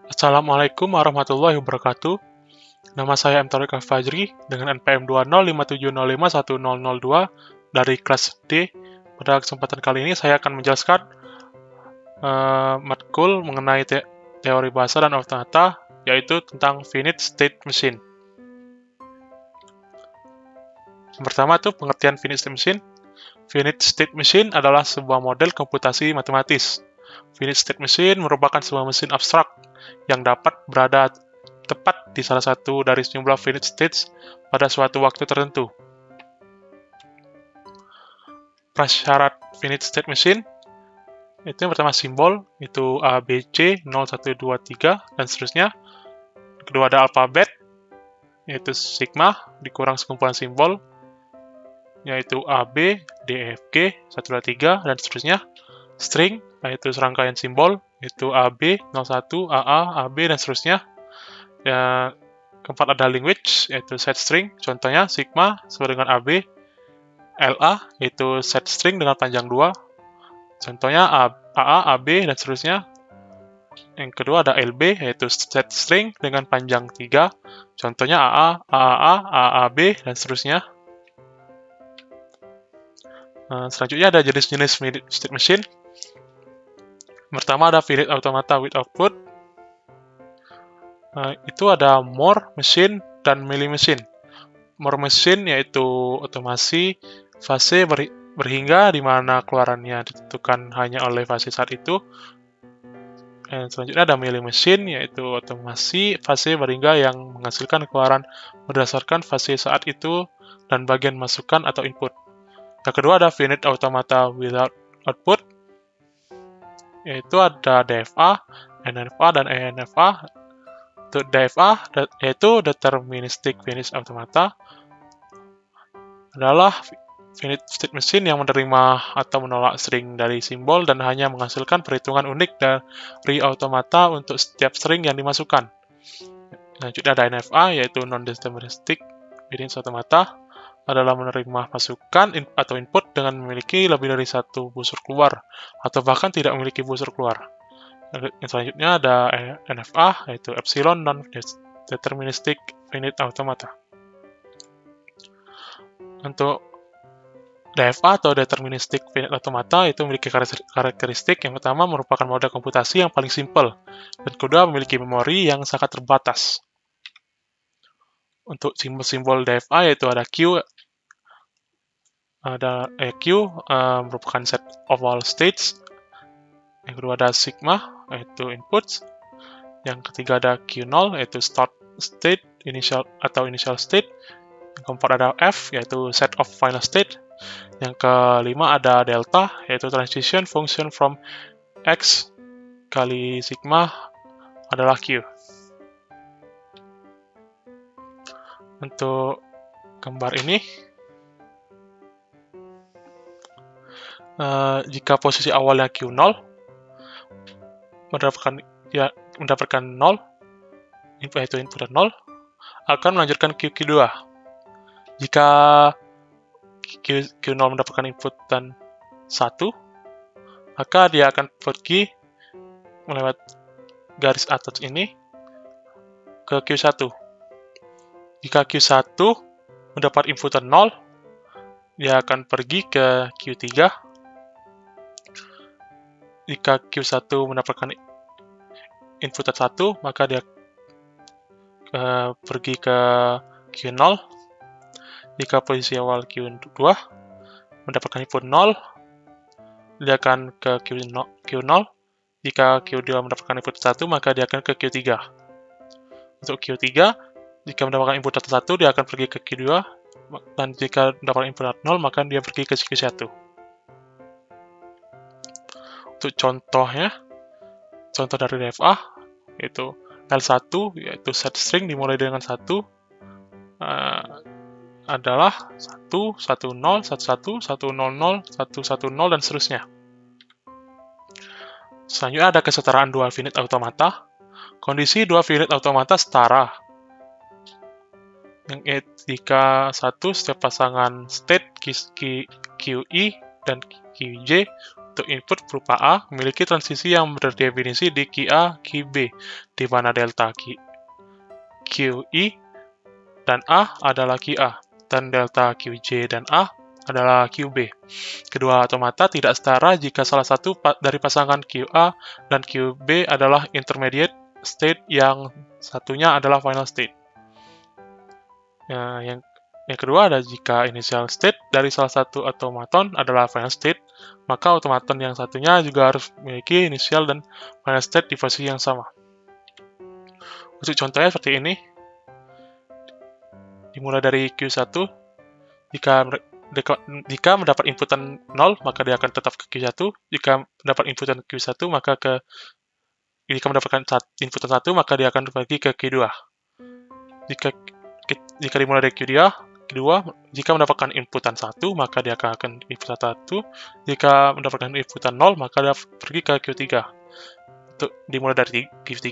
Assalamualaikum warahmatullahi wabarakatuh. Nama saya M. Taufiq Al-Fajri dengan NPM 20570510002 dari kelas D. Pada kesempatan kali ini saya akan menjelaskan matkul mengenai teori bahasa dan automata, yaitu tentang finite state machine. Yang pertama itu pengertian finite state machine. Finite state machine adalah sebuah model komputasi matematis. Finite state machine merupakan sebuah mesin abstrak yang dapat berada tepat di salah satu dari sejumlah finite states pada suatu waktu tertentu. Prasyarat finite state machine itu yang pertama simbol, itu A, B, C, 0, 1, 2, 3, dan seterusnya. Kedua ada alfabet, yaitu sigma, dikurang sekumpulan simbol, yaitu A, B, D, F, G, 1, 2, 3, dan seterusnya. String, yaitu serangkaian simbol, yaitu A, B, 0, 1, AA, AB, dan seterusnya. Ya, keempat ada language, yaitu set string, contohnya sigma sama dengan AB, LA, yaitu set string dengan panjang 2, contohnya AA, AB, dan seterusnya. Yang kedua ada LB, yaitu set string dengan panjang 3, contohnya AA, AAA, AAB, dan seterusnya. Selanjutnya ada jenis-jenis finite state machine. Pertama ada finite automata with output. Itu ada Moore machine dan Mealy machine. Moore machine yaitu otomasi fase berhingga di mana keluarannya ditentukan hanya oleh fase saat itu. Dan selanjutnya ada Mealy machine yaitu otomasi fase berhingga yang menghasilkan keluaran berdasarkan fase saat itu dan bagian masukan atau input. Yang kedua ada finite automata without output, yaitu ada DFA, NFA, dan ENFA. Untuk DFA, yaitu deterministic finite automata, adalah finite state machine yang menerima atau menolak string dari simbol dan hanya menghasilkan perhitungan unik dari automata untuk setiap string yang dimasukkan. Selanjutnya ada NFA, yaitu non-deterministic finite automata, adalah menerima masukan atau input dengan memiliki lebih dari satu busur keluar, atau bahkan tidak memiliki busur keluar. Yang selanjutnya ada NFA, yaitu epsilon non-deterministic finite automata. Untuk DFA atau deterministic finite automata itu memiliki karakteristik yang pertama merupakan model komputasi yang paling simpel, dan kedua memiliki memori yang sangat terbatas. Untuk simbol-simbol DFA yaitu ada Q, merupakan set of all states. Yang kedua ada sigma, yaitu inputs. Yang ketiga ada Q0, yaitu start state, initial state. Yang keempat ada F, yaitu set of final state. Yang kelima ada delta, yaitu transition function from X kali sigma adalah Q. Untuk gambar ini, jika posisi awalnya Q0, mendapatkan 0, yaitu input 0, akan melanjutkan Q2. Jika Q0 mendapatkan input dan 1, maka dia akan pergi melewat garis atas ini ke Q1. Jika Q1 mendapat input 0, dia akan pergi ke Q3. Jika Q1 mendapatkan input 1, maka dia pergi ke Q0. Jika posisi awal Q2 mendapatkan input 0, dia akan ke Q0. Jika Q2 mendapatkan input 1, maka dia akan ke Q3. Untuk Q3, jika mendapatkan input 1, dia akan pergi ke Q2. Dan jika mendapatkan input 0, maka dia pergi ke Q1. Untuk contohnya, contoh dari DFA, yaitu L1, yaitu set string dimulai dengan 1, adalah 1, 1, 0, 1, 1, 1, 0, 0, 1, 1, 0, dan seterusnya. Selanjutnya ada kesetaraan dua finite automata. Kondisi dua finite automata setara. Jika setiap pasangan state QI dan QJ untuk input berupa A memiliki transisi yang berdefinisi di QA, QB, di mana delta QI dan A adalah QA, dan delta QJ dan A adalah QB. Kedua otomata tidak setara jika salah satu dari pasangan QA dan QB adalah intermediate state, yang satunya adalah final state. Yang kedua ada jika initial state dari salah satu otomaton adalah final state, maka otomaton yang satunya juga harus memiliki initial dan final state di posisi yang sama. Untuk contohnya seperti ini, dimulai dari Q1, jika mendapat inputan 0, maka dia akan tetap ke Q1. Jika mendapat inputan Q1, jika mendapatkan inputan 1, maka dia akan pergi ke Q2. Jika dimulai dari Q2, jika mendapatkan inputan 1, maka dia akan inputan 1. Jika mendapatkan inputan 0, maka dia pergi ke Q3. Untuk dimulai dari Q3,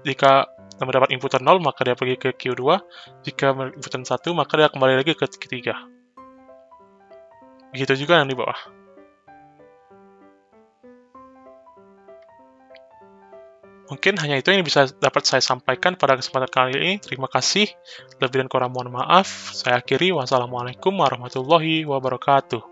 jika mendapat inputan 0, maka dia pergi ke Q2. Jika inputan 1, maka dia kembali lagi ke Q3. Begitu juga yang di bawah. Mungkin hanya itu yang bisa dapat saya sampaikan pada kesempatan kali ini. Terima kasih. Lebih dan kurang mohon maaf. Saya akhiri. Wassalamualaikum warahmatullahi wabarakatuh.